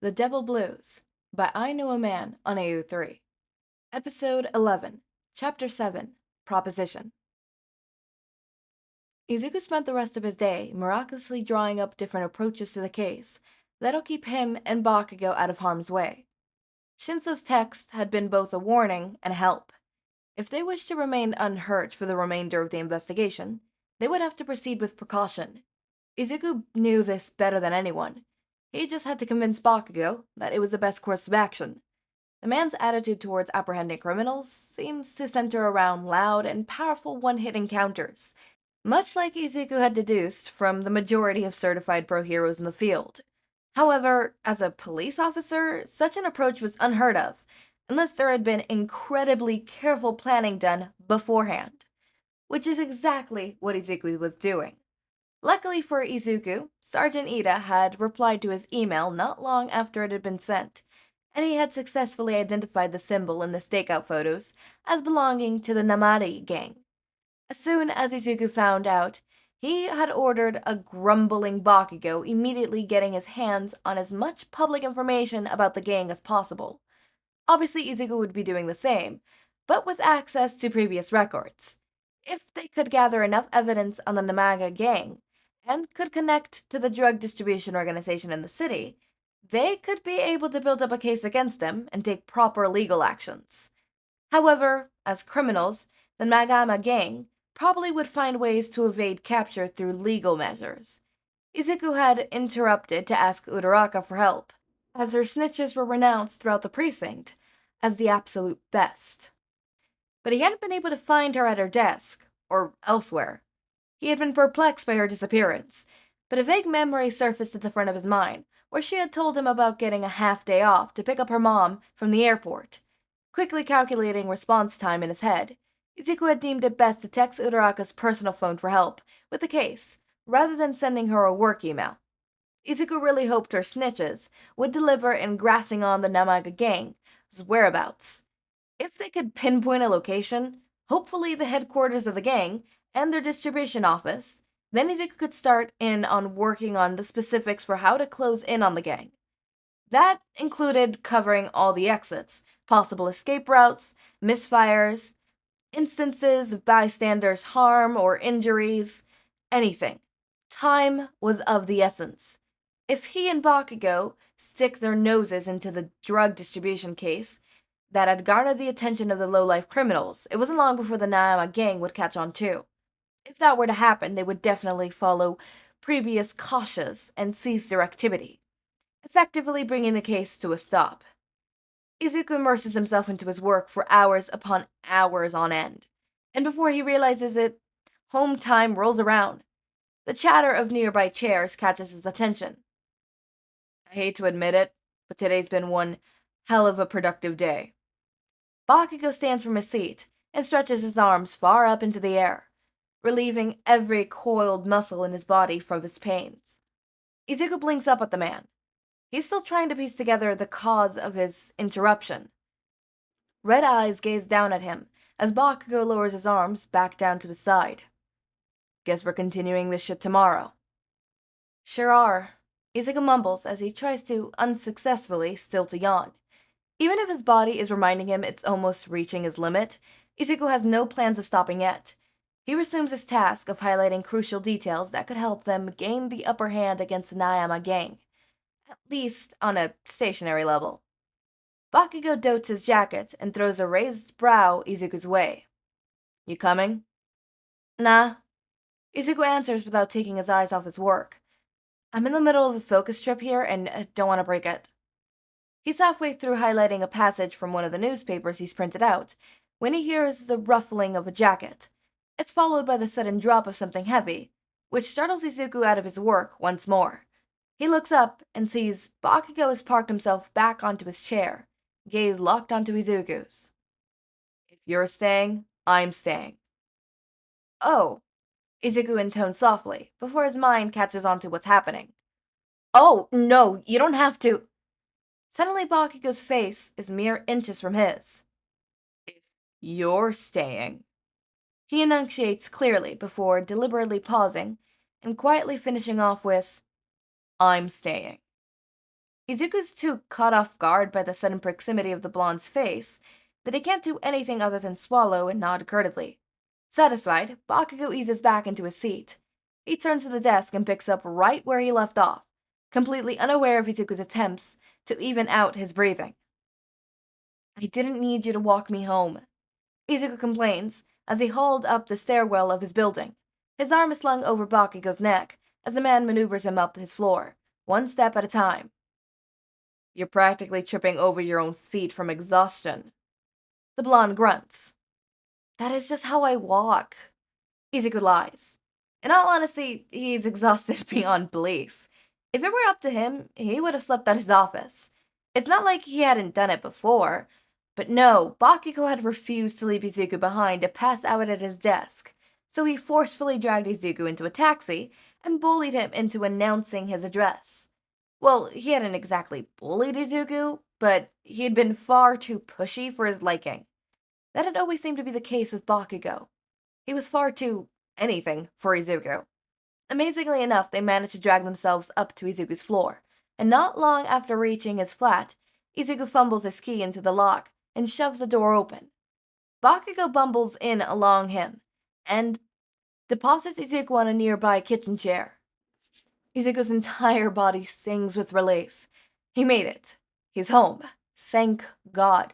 The Devil Blues by I Know a Man on AU3. Episode 11, Chapter 7, Proposition. Izuku spent the rest of his day miraculously drawing up different approaches to the case that'll keep him and Bakugo out of harm's way. Shinso's text had been both a warning and a help. If they wished to remain unhurt for the remainder of the investigation, they would have to proceed with precaution. Izuku knew this better than anyone. He just had to convince Bakugo that it was the best course of action. The man's attitude towards apprehending criminals seems to center around loud and powerful one-hit encounters, much like Izuku had deduced from the majority of certified pro heroes in the field. However, as a police officer, such an approach was unheard of, unless there had been incredibly careful planning done beforehand, which is exactly what Izuku was doing. Luckily for Izuku, Sergeant Ida had replied to his email not long after it had been sent, and he had successfully identified the symbol in the stakeout photos as belonging to the Namari gang. As soon as Izuku found out, he had ordered a grumbling Bakugo immediately getting his hands on as much public information about the gang as possible. Obviously, Izuku would be doing the same, but with access to previous records. If they could gather enough evidence on the Namaga gang, and could connect to the drug distribution organization in the city, they could be able to build up a case against them and take proper legal actions. However, as criminals, the Nagama gang probably would find ways to evade capture through legal measures. Izuku had interrupted to ask Uraraka for help, as her snitches were renounced throughout the precinct as the absolute best. But he hadn't been able to find her at her desk, or elsewhere. He had been perplexed by her disappearance, but a vague memory surfaced at the front of his mind, where she had told him about getting a half-day off to pick up her mom from the airport. Quickly calculating response time in his head, Izuku had deemed it best to text Uraraka's personal phone for help with the case, rather than sending her a work email. Izuku really hoped her snitches would deliver in grassing on the Namaga gang's whereabouts. If they could pinpoint a location, hopefully the headquarters of the gang, and their distribution office, then Izuku could start in on working on the specifics for how to close in on the gang. That included covering all the exits, possible escape routes, misfires, instances of bystanders' harm or injuries, anything. Time was of the essence. If he and Bakugo stick their noses into the drug distribution case that had garnered the attention of the low-life criminals, it wasn't long before the Naama gang would catch on too. If that were to happen, they would definitely follow previous cautious and cease their activity, effectively bringing the case to a stop. Izuku immerses himself into his work for hours upon hours on end, and before he realizes it, home time rolls around. The chatter of nearby chairs catches his attention. I hate to admit it, but today's been one hell of a productive day. Bakugo stands from his seat and stretches his arms far up into the air, relieving every coiled muscle in his body from his pains. Izuku blinks up at the man. He's still trying to piece together the cause of his interruption. Red eyes gaze down at him as Bakugo lowers his arms back down to his side. Guess we're continuing this shit tomorrow. Sure are. Izuku mumbles as he tries to, unsuccessfully, still to yawn. Even if his body is reminding him it's almost reaching his limit, Izuku has no plans of stopping yet. He resumes his task of highlighting crucial details that could help them gain the upper hand against the Nayama gang, at least on a stationary level. Bakugo dotes his jacket and throws a raised brow Izuku's way. You coming? Nah. Izuku answers without taking his eyes off his work. I'm in the middle of a focus trip here and don't want to break it. He's halfway through highlighting a passage from one of the newspapers he's printed out when he hears the ruffling of a jacket. It's followed by the sudden drop of something heavy, which startles Izuku out of his work once more. He looks up and sees Bakugo has parked himself back onto his chair, gaze locked onto Izuku's. If you're staying, I'm staying. Oh, Izuku intones softly, before his mind catches on to what's happening. Oh, no, you don't have to. Suddenly Bakugo's face is mere inches from his. If you're staying. He enunciates clearly before deliberately pausing and quietly finishing off with, I'm staying. Izuku's too caught off guard by the sudden proximity of the blonde's face that he can't do anything other than swallow and nod guardedly. Satisfied, Bakugo eases back into his seat. He turns to the desk and picks up right where he left off, completely unaware of Izuku's attempts to even out his breathing. I didn't need you to walk me home, Izuku complains as he hauled up the stairwell of his building. His arm is slung over Bakugo's neck as the man maneuvers him up his floor, one step at a time. You're practically tripping over your own feet from exhaustion. The blonde grunts. That is just how I walk. Izuku lies. In all honesty, he's exhausted beyond belief. If it were up to him, he would have slept at his office. It's not like he hadn't done it before. But no, Bakugo had refused to leave Izuku behind to pass out at his desk, so he forcefully dragged Izuku into a taxi and bullied him into announcing his address. Well, he hadn't exactly bullied Izuku, but he had been far too pushy for his liking. That had always seemed to be the case with Bakugo. He was far too anything for Izuku. Amazingly enough, they managed to drag themselves up to Izuku's floor, and not long after reaching his flat, Izuku fumbles his key into the lock and shoves the door open. Bakugo bumbles in along him, and deposits Izuku on a nearby kitchen chair. Izuku's entire body sings with relief. He made it. He's home. Thank God.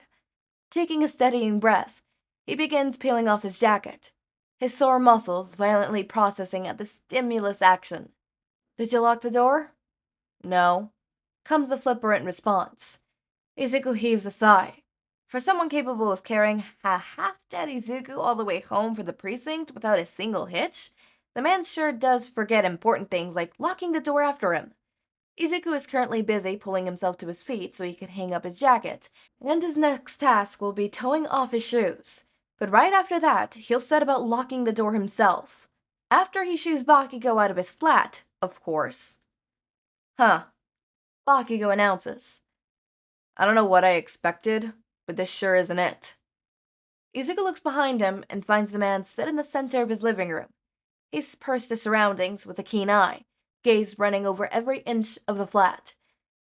Taking a steadying breath, he begins peeling off his jacket, his sore muscles violently processing at the stimulus action. Did you lock the door? No, comes the flippant response. Izuku heaves a sigh. For someone capable of carrying a half-dead Izuku all the way home for the precinct without a single hitch, the man sure does forget important things like locking the door after him. Izuku is currently busy pulling himself to his feet so he can hang up his jacket, and his next task will be towing off his shoes. But right after that, he'll set about locking the door himself. After he shoos Bakugo out of his flat, of course. Huh. Bakugo announces. I don't know what I expected, but this sure isn't it. Izuku looks behind him and finds the man sit in the center of his living room. He's pursed his surroundings with a keen eye, gaze running over every inch of the flat.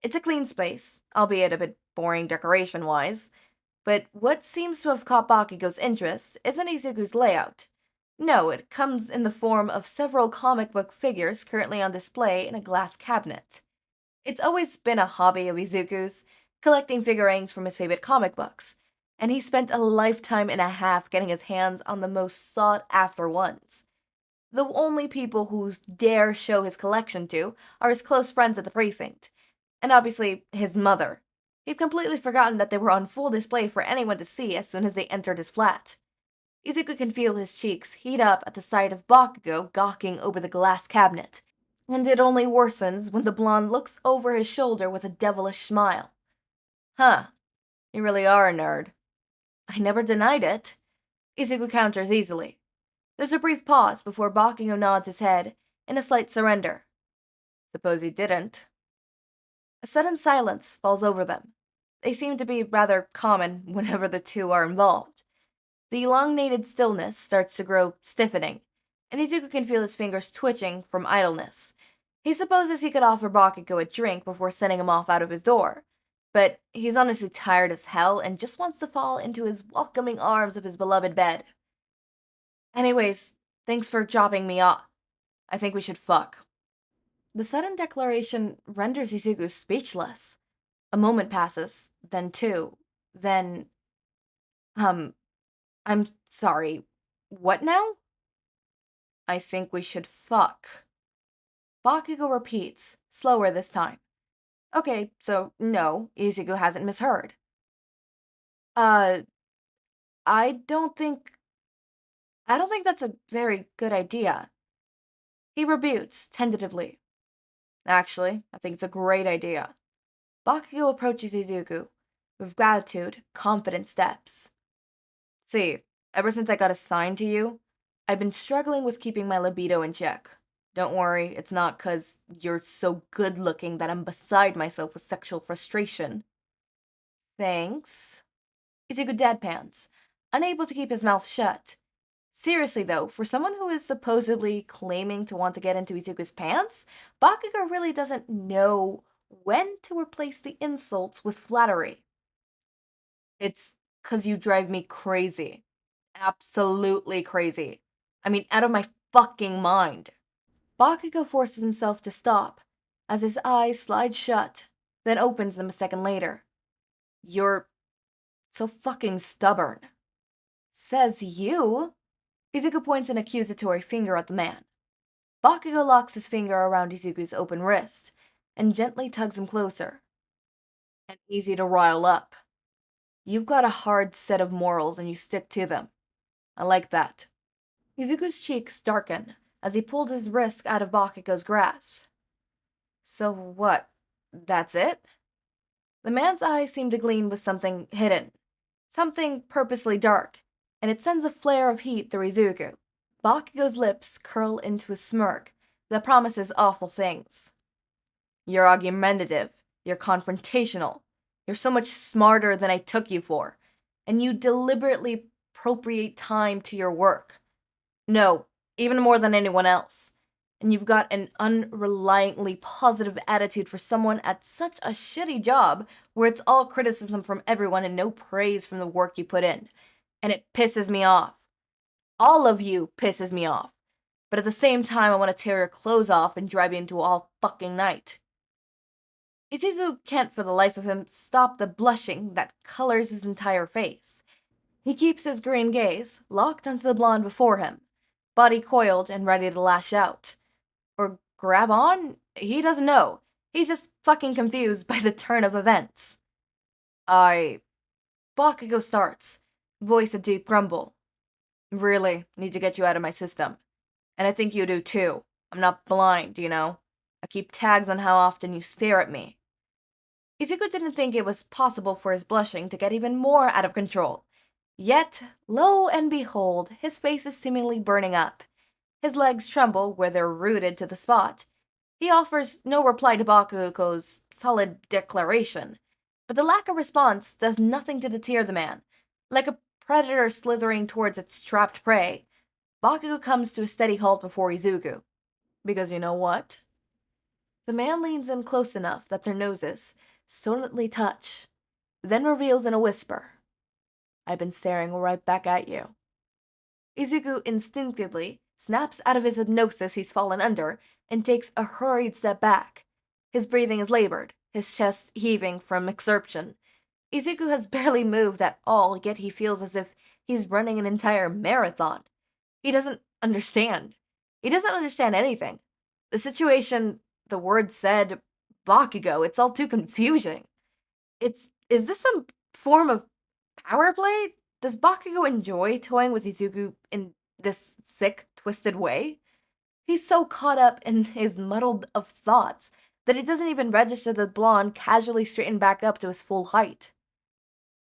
It's a clean space, albeit a bit boring decoration-wise, but what seems to have caught Bakugo's interest isn't Izuku's layout. No, it comes in the form of several comic book figures currently on display in a glass cabinet. It's always been a hobby of Izuku's, collecting figurines from his favorite comic books, and he spent a lifetime and a half getting his hands on the most sought-after ones. The only people who dare show his collection to are his close friends at the precinct, and obviously his mother. He'd completely forgotten that they were on full display for anyone to see as soon as they entered his flat. Izuku can feel his cheeks heat up at the sight of Bakugo gawking over the glass cabinet, and it only worsens when the blonde looks over his shoulder with a devilish smile. Huh, you really are a nerd. I never denied it. Izuku counters easily. There's a brief pause before Bakugo nods his head in a slight surrender. Suppose you didn't. A sudden silence falls over them. They seem to be rather common whenever the two are involved. The elongated stillness starts to grow stiffening, and Izuku can feel his fingers twitching from idleness. He supposes he could offer Bakugo a drink before sending him off out of his door, but he's honestly tired as hell and just wants to fall into his welcoming arms of his beloved bed. Anyways, thanks for dropping me off. I think we should fuck. The sudden declaration renders Izuku speechless. A moment passes, then two, then... I'm sorry, what now? I think we should fuck. Bakugo repeats, slower this time. Okay, so no, Izuku hasn't misheard. I don't think that's a very good idea. He rebukes, tentatively. Actually, I think it's a great idea. Bakugo approaches Izuku with gratitude, confident steps. See, ever since I got assigned to you, I've been struggling with keeping my libido in check. Don't worry, it's not 'cause you're so good-looking that I'm beside myself with sexual frustration. Thanks. Izuku deadpans, unable to keep his mouth shut. Seriously though, for someone who is supposedly claiming to want to get into Izuku's pants, Bakugo really doesn't know when to replace the insults with flattery. It's 'cause you drive me crazy. Absolutely crazy. I mean, out of my fucking mind. Bakugo forces himself to stop as his eyes slide shut, then opens them a second later. You're so fucking stubborn. Says you? Izuku points an accusatory finger at the man. Bakugo locks his finger around Izuku's open wrist and gently tugs him closer. And easy to rile up. You've got a hard set of morals and you stick to them. I like that. Izuku's cheeks darken as he pulled his wrist out of Bakugo's grasp. So what? That's it? The man's eyes seem to gleam with something hidden, something purposely dark, and it sends a flare of heat through Izuku. Bakugo's lips curl into a smirk that promises awful things. You're argumentative, you're confrontational, you're so much smarter than I took you for, and you deliberately appropriate time to your work. No, even more than anyone else. And you've got an unreliantly positive attitude for someone at such a shitty job where it's all criticism from everyone and no praise from the work you put in. And it pisses me off. All of you pisses me off. But at the same time, I want to tear your clothes off and drive you into all fucking night. Izuku can't for the life of him stop the blushing that colors his entire face. He keeps his green gaze locked onto the blonde before him, body coiled and ready to lash out. Or grab on? He doesn't know. He's just fucking confused by the turn of events. Bakugo starts, voice a deep grumble. Really need to get you out of my system. And I think you do too. I'm not blind, you know? I keep tags on how often you stare at me. Izuku didn't think it was possible for his blushing to get even more out of control. Yet, lo and behold, his face is seemingly burning up. His legs tremble where they're rooted to the spot. He offers no reply to Bakugo's solid declaration, but the lack of response does nothing to deter the man. Like a predator slithering towards its trapped prey, Bakugo comes to a steady halt before Izuku. Because you know what? The man leans in close enough that their noses sonantly touch, then reveals in a whisper, I've been staring right back at you. Izuku instinctively snaps out of his hypnosis he's fallen under and takes a hurried step back. His breathing is labored, his chest heaving from exertion. Izuku has barely moved at all, yet he feels as if he's running an entire marathon. He doesn't understand. He doesn't understand anything. The situation, the word said, Bakugo, it's all too confusing. Is this some form of power play? Does Bakugo enjoy toying with Izuku in this sick, twisted way? He's so caught up in his muddled of thoughts that he doesn't even register the blonde casually straightened back up to his full height.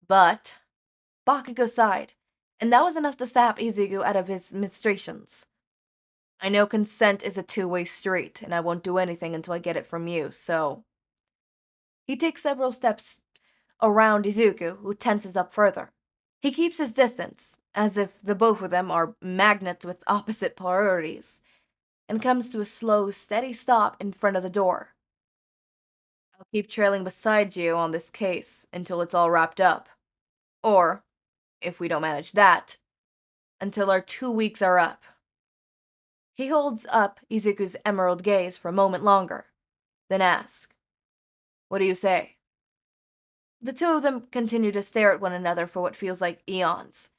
But Bakugo sighed, and that was enough to sap Izuku out of his ministrations. I know consent is a two-way street, and I won't do anything until I get it from you, so... He takes several steps around Izuku, who tenses up further. He keeps his distance, as if the both of them are magnets with opposite polarities, and comes to a slow, steady stop in front of the door. I'll keep trailing beside you on this case until it's all wrapped up. Or, if we don't manage that, until our 2 weeks are up. He holds up Izuku's emerald gaze for a moment longer, then asks, What do you say? The two of them continue to stare at one another for what feels like eons.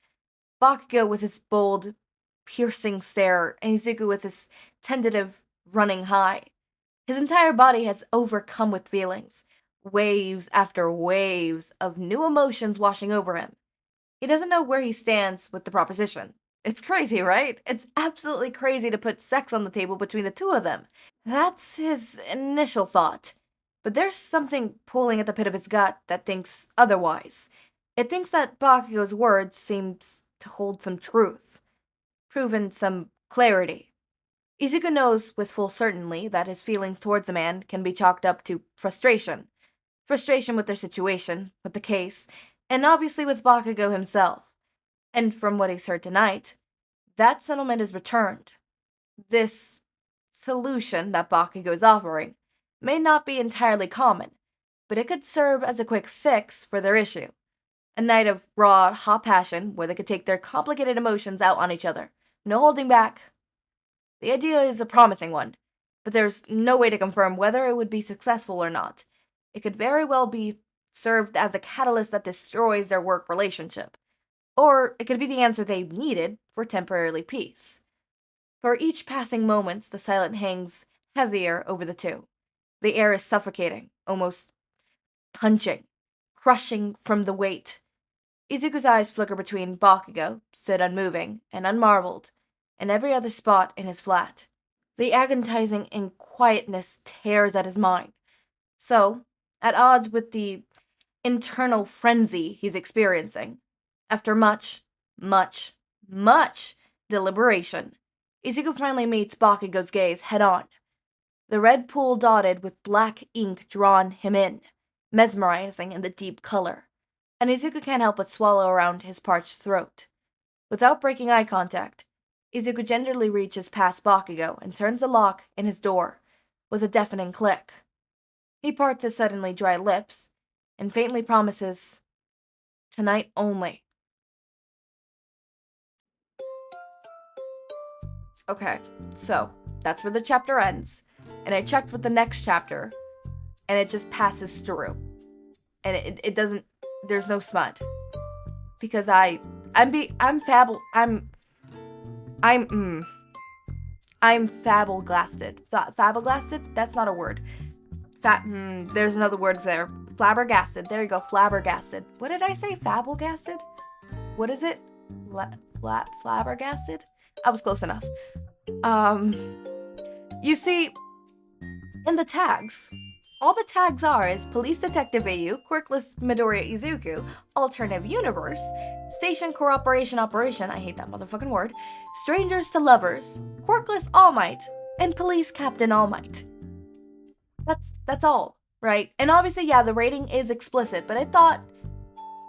Bakugo with his bold, piercing stare, and Izuku with his tentative, running high. His entire body has overcome with feelings, waves after waves of new emotions washing over him. He doesn't know where he stands with the proposition. It's crazy, right? It's absolutely crazy to put sex on the table between the two of them. That's his initial thought. But there's something pulling at the pit of his gut that thinks otherwise. It thinks that Bakugo's words seems to hold some truth, proven some clarity. Izuku knows with full certainty that his feelings towards the man can be chalked up to frustration. Frustration with their situation, with the case, and obviously with Bakugo himself. And from what he's heard tonight, that sentiment is returned. This solution that Bakugo is offering, may not be entirely common, but it could serve as a quick fix for their issue. A night of raw, hot passion where they could take their complicated emotions out on each other. No holding back. The idea is a promising one, but there's no way to confirm whether it would be successful or not. It could very well be served as a catalyst that destroys their work relationship. Or it could be the answer they needed for temporary peace. For each passing moments, the silence hangs heavier over the two. The air is suffocating, almost punching, crushing from the weight. Izuku's eyes flicker between Bakugo, stood unmoving and unmarveled, and every other spot in his flat. The agonizing inquietness tears at his mind. So, at odds with the internal frenzy he's experiencing, after much deliberation, Izuku finally meets Bakugo's gaze head-on. The red pool dotted with black ink drawn him in, mesmerizing in the deep color, and Izuku can't help but swallow around his parched throat. Without breaking eye contact, Izuku gingerly reaches past Bakugo and turns the lock in his door with a deafening click. He parts his suddenly dry lips and faintly promises, "Tonight only." Okay, so that's where the chapter ends, and I checked with the next chapter, and it just passes through, and it doesn't. There's no smut, because I'm fabulgasted. Fabulgasted? That's not a word. There's another word there. Flabbergasted. There you go. Flabbergasted. What did I say? Fabulgasted? What is it? Flabbergasted? I was close enough. You see, in the tags, all the tags are is Police Detective AU, Quirkless Midoriya Izuku, Alternative Universe, Station Cooperation Operation, I hate that motherfucking word, Strangers to Lovers, Quirkless All Might, and Police Captain All Might. That's all, right? And obviously, yeah, the rating is explicit, but I thought,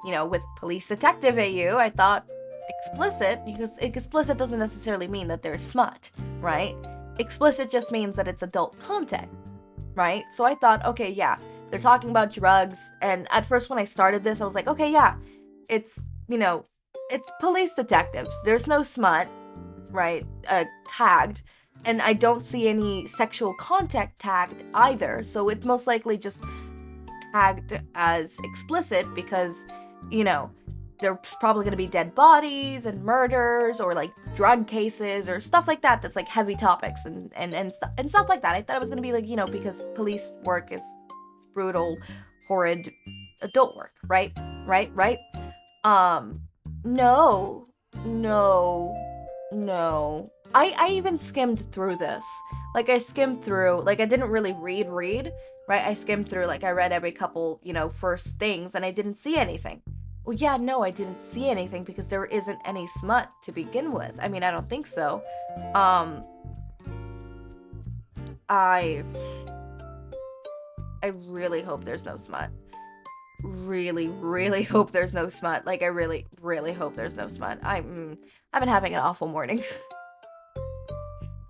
with Police Detective AU, I thought explicit, because explicit doesn't necessarily mean that there's smut, right? Explicit just means that it's adult content, right? So I thought, okay, yeah, they're talking about drugs, and at first when I started this, I was like, okay, yeah, it's police detectives. There's no smut, right, tagged, and I don't see any sexual contact tagged either, so it's most likely just tagged as explicit because, there's probably going to be dead bodies and murders or like drug cases or stuff like that that's like heavy topics and stuff like that. I thought it was going to be like, because police work is brutal, horrid adult work, right? No. I even skimmed through this. Like, I skimmed through, like, I didn't really read, right? I skimmed through, like, I read every couple, first things, and I didn't see anything. Well, yeah, no, I didn't see anything because there isn't any smut to begin with. I mean, I don't think so. I really hope there's no smut. Really hope there's no smut. Like, I really hope there's no smut. I've been having an awful morning.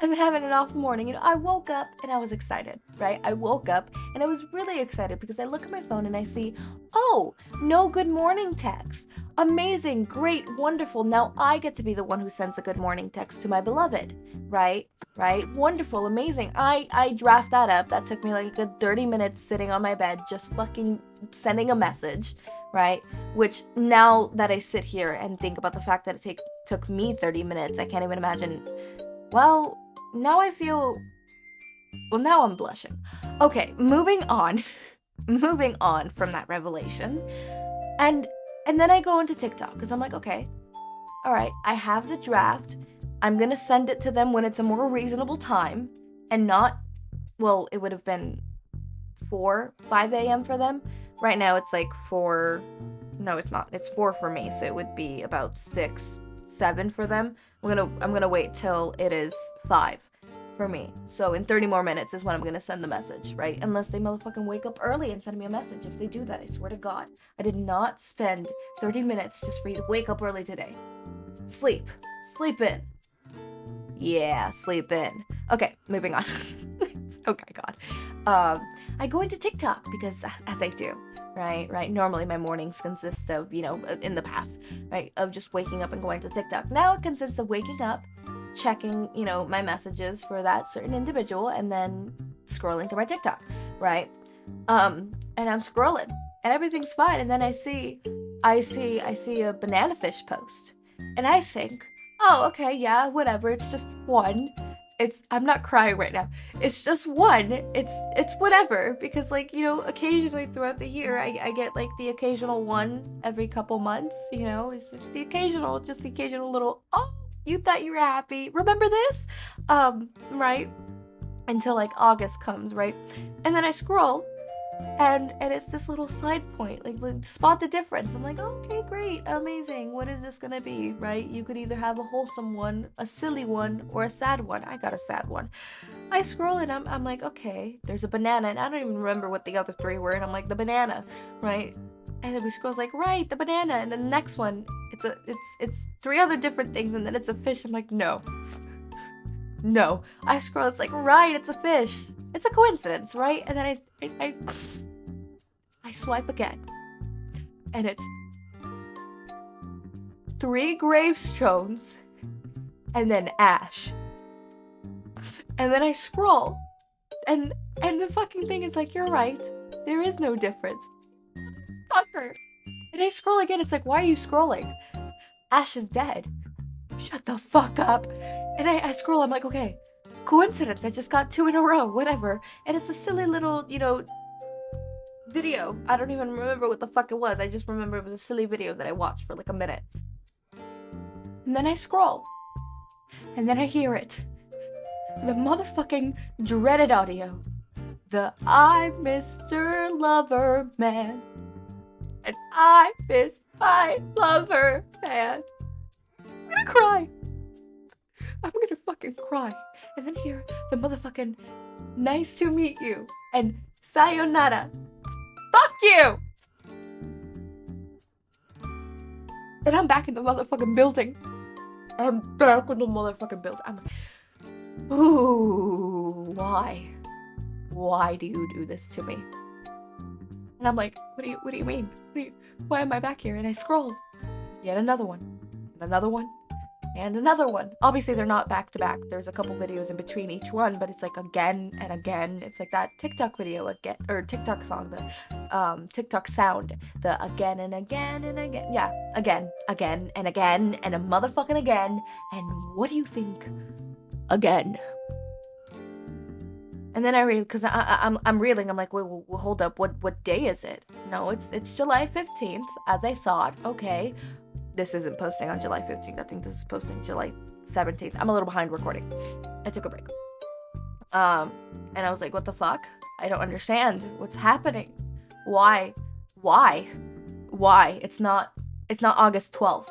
I woke up and I was excited, right? I woke up and I was really excited because I look at my phone and I see, oh, no good morning text. Amazing, great, wonderful. Now I get to be the one who sends a good morning text to my beloved, right? Wonderful, amazing. I draft that up. That took me like a good 30 minutes sitting on my bed just fucking sending a message, right? Which now that I sit here and think about the fact that it took me 30 minutes, I can't even imagine. Well, now I'm blushing. Okay, moving on from that revelation. And then I go into TikTok because I'm like, okay, all right, I have the draft. I'm going to send it to them when it's a more reasonable time and not, well, it would have been 5 a.m. for them. Right now it's like 4, no, it's not. It's 4 for me, so it would be about 6, 7 for them. I'm gonna wait till it is 5 for me. So in 30 more minutes is when I'm gonna send the message, right? Unless they motherfucking wake up early and send me a message. If they do that, I swear to God, I did not spend 30 minutes just for you to wake up early today. Sleep in. Yeah, sleep in. Okay, moving on. Okay, God. I go into TikTok because, as I do, right. Normally my mornings consist of, in the past, right, of just waking up and going to TikTok. Now it consists of waking up, checking, my messages for that certain individual, and then scrolling through my TikTok, right? And I'm scrolling, and everything's fine, and then I see a banana fish post, and I think, oh, okay, yeah, whatever, it's just one. I'm not crying right now. It's just one. It's whatever, because occasionally throughout the year I get like the occasional one every couple months, it's just the occasional little, oh, you thought you were happy. Remember this? Right? Until like August comes, right? And then I scroll, and it's this little side point, like spot the difference. I'm like, okay, great, amazing. What is this gonna be, right? You could either have a wholesome one, a silly one, or a sad one. I got a sad one. I scroll and I'm like, okay, there's a banana, and I don't even remember what the other three were, and I'm like, the banana, right? And then we scroll, like, right, the banana, and then the next one, it's three other different things, and then it's a fish. I'm like, no. I scroll, it's like, right, it's a fish. It's a coincidence, right? And then I swipe again, and it's 3 gravestones, and then ash. And then I scroll, and the fucking thing is like, you're right, there is no difference. Fucker. And I scroll again, it's like, why are you scrolling? Ash is dead. Shut the fuck up. And I scroll, I'm like, okay, coincidence, I just got 2 in a row, whatever. And it's a silly little, video. I don't even remember what the fuck it was. I just remember it was a silly video that I watched for like a minute. And then I scroll, and then I hear it. The motherfucking dreaded audio. The I'm Mr. Lover Man, and I miss my lover man. I'm gonna cry. I'm gonna fucking cry. And then hear the motherfucking nice to meet you and sayonara. Fuck you! And I'm back in the motherfucking building. I'm back in the motherfucking building. I'm like, ooh, why? Why do you do this to me? And I'm like, what do you mean? Why am I back here? And I scrolled. Yet another one. And another one. And another one. Obviously, they're not back to back. There's a couple videos in between each one, but it's like again and again. It's like that TikTok video again, or TikTok song, the TikTok sound, the again and again and again. Yeah, again and again and a motherfucking again. And what do you think? Again. And then I read, because I'm reeling. I'm like, wait, well, hold up. What day is it? No, it's July 15th, as I thought. Okay. This isn't posting on July 15th. I think this is posting July 17th. I'm a little behind recording. I took a break. And I was like, what the fuck? I don't understand. What's happening? Why? It's not August 12th.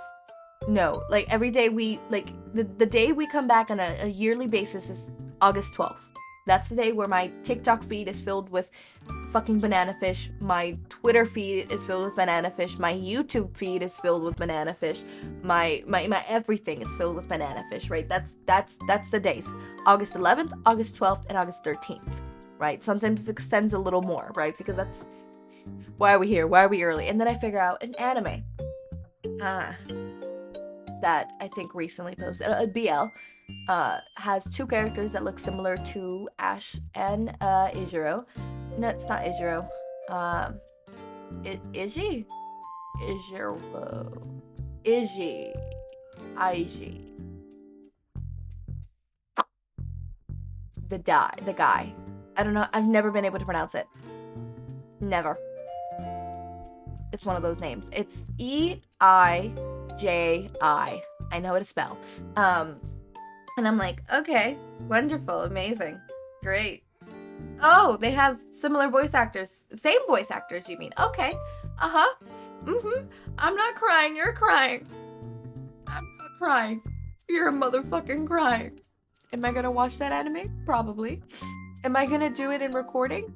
No, like every day the day we come back on a yearly basis is August 12th. That's the day where my TikTok feed is filled with fucking banana fish. My Twitter feed is filled with banana fish. My YouTube feed is filled with banana fish. My everything is filled with banana fish, right? That's the days. August 11th, August 12th, and August 13th, right? Sometimes it extends a little more, right? Because that's, why are we here? Why are we early? And then I figure out an anime that I think recently posted, BL, has 2 characters that look similar to Ash and Izuru. No, it's not Izuru. Izzy? Izuru. Ig. The guy. I don't know. I've never been able to pronounce it. Never. It's one of those names. It's Eiji. I know how to spell. And I'm like, okay, wonderful, amazing, great. Oh, they have similar voice actors. Same voice actors, you mean? Okay. Uh-huh. Mm-hmm. I'm not crying, you're crying. I'm not crying. You're motherfucking crying. Am I gonna watch that anime? Probably. Am I gonna do it in recording?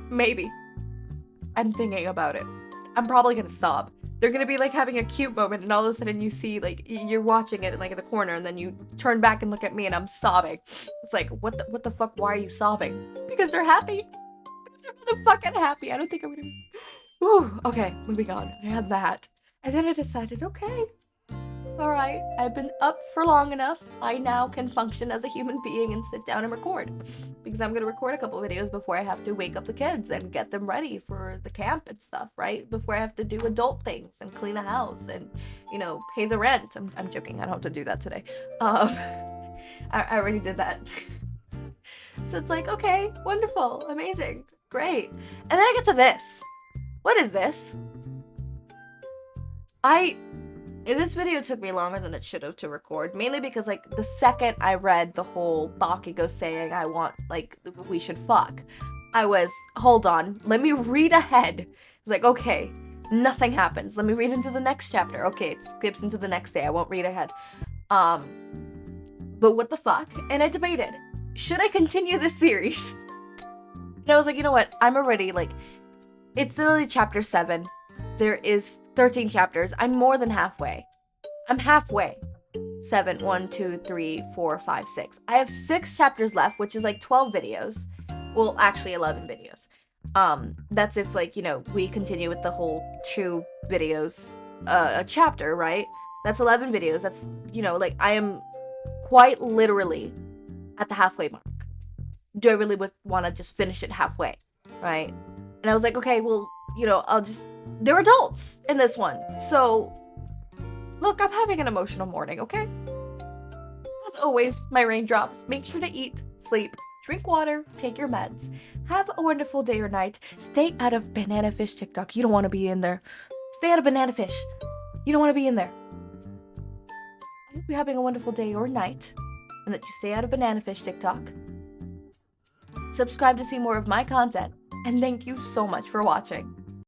Maybe. I'm thinking about it. I'm probably gonna sob. They're gonna be like having a cute moment, and all of a sudden you see like you're watching it like in the corner, and then you turn back and look at me, and I'm sobbing. It's like, what the fuck? Why are you sobbing? Because they're happy. Because they're motherfucking happy. I don't think I'm gonna. Woo. Okay, moving on. I had that, and then I decided, okay, all right, I've been up for long enough. I now can function as a human being and sit down and record. Because I'm going to record a couple videos before I have to wake up the kids and get them ready for the camp and stuff, right? Before I have to do adult things and clean a house and, you know, pay the rent. I'm joking. I don't have to do that today. I already did that. So it's like, okay, wonderful, amazing, great. And then I get to this. What is this? This video took me longer than it should have to record, mainly because, like, the second I read the whole Bakugo saying I want, like, we should fuck, I was, hold on, let me read ahead. It's like, okay, nothing happens. Let me read into the next chapter. Okay, it skips into the next day. I won't read ahead. But what the fuck? And I debated, should I continue this series? And I was like, you know what? I'm already, like, it's literally chapter 7. There is 13 chapters. I'm more than halfway. I'm halfway. 7, 1, 2, 3, 4, 5, 6. I have 6 chapters left, which is like 12 videos. Well, actually 11 videos. That's if, like, you know, we continue with the whole 2 videos a chapter, right? That's 11 videos. That's, you know, like, I am quite literally at the halfway mark. Do I really want to just finish it halfway, right? And I was like, okay, well, you know, they're adults in this one. So, look, I'm having an emotional morning, okay? As always, my raindrops, make sure to eat, sleep, drink water, take your meds. Have a wonderful day or night. Stay out of banana fish TikTok. You don't want to be in there. Stay out of banana fish. You don't want to be in there. I hope you're having a wonderful day or night, and that you stay out of banana fish TikTok. Subscribe to see more of my content, and thank you so much for watching.